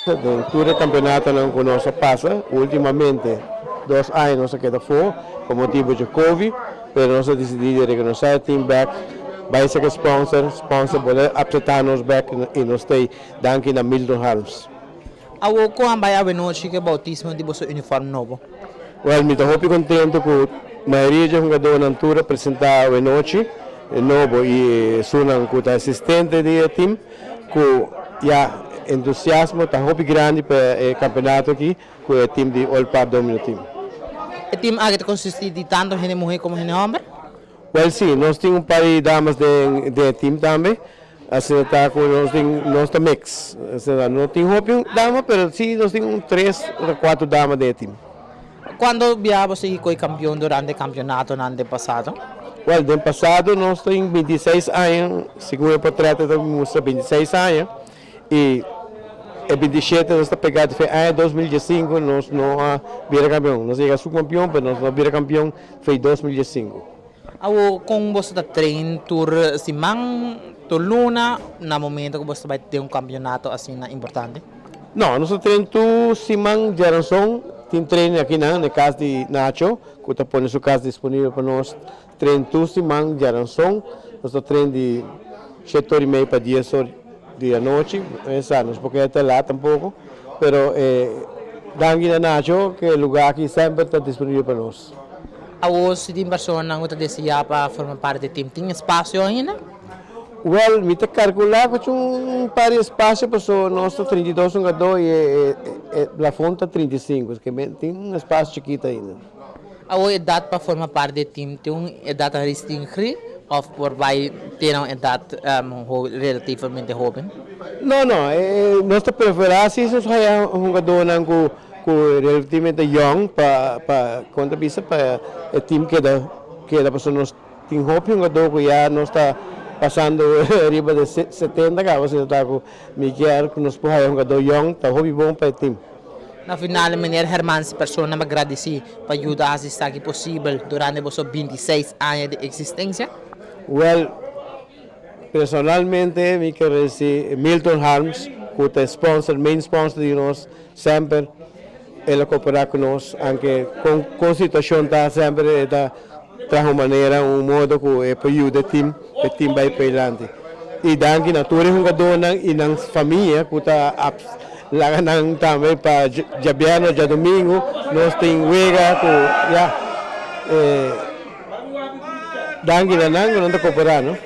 El tour de campeonato não conosco passa, ultimamente 2 anos não se queda fora, por motivo de Covid, mas nós decidimos reconocer o team back, vai ser sponsor poder apresentar-nos back e nós temos daqui na Milton Harms. Awo ko ang baya benochi que bautismo de seu uniforme novo. Well, me estou muito contente com a maioria dos jogadores na tour apresentar o noite novo e sunam com o assistente do time, com entusiasmo está muito grande para o campeonato aqui com o time de All Par Domino Team. O time agora consiste de tanto gente mulher como gente homem? Well, sim, nós temos par de damas de time também, assim está com nós mix, assim, não tem roupa dama, mas sim nós temos 3 ou 4 damas de time. Quando viabo se foi campeão durante o campeonato no ano passado? Well, no passado nós temos 26 anos, segundo o portreto mostra 26 anos e em 27 nós estamos pegados foi em 2005 nós não vira campeão, nós chegamos subcampeão, mas nós não vira campeão foi 2005. Awo kung você está trein tour simang tuluna na momento que você vai ter campeonato assim na importante? Não, nós treinamos simang Jaranson, tem treino aqui na casa de Nacho, que está pondo sua casa disponível para nós. Treinamos simang Jaranson, nós treinamos de 7h30 para 10h da noite, nós porque até lá tampouco, mas daqui na Nacho, que é o lugar aqui sempre está disponível para nós. Awo se tem pessoa não está desejar para formar parte do time, tem espaço ainda? Well, me te calcular que par de espaço para nós 32 jogadores e a fonte 35, que tem espaço chiquito ainda. A idade para formar parte do time tem uma idade restringida ou por vai ter uma idade relativamente jovem? Não, nossa preferência é um jogador relativamente young para quando bisa para o time que da pessoa nós tem jovem jogador que já não está passando arriba de 70 ka, você está com Miguel que nos puxa um jogador young, tá hobby bom para o time. Na final, Mr. Herman, se pessoa me agradece para ajudar a assistir aqui possível durante os 26 anos de existência? Well, personalmente, me quero dizer Milton Harms, que é sponsor, main sponsor de nós, sempre ele coopera com nós, aunque com a situação está sempre traz uma maneira, modo que para ajudar o time vai para adiante. E daqui na tour jogador e na família que está lá também para Jabiano, já domingo, nós temos Wega que daqui na não está cooperando.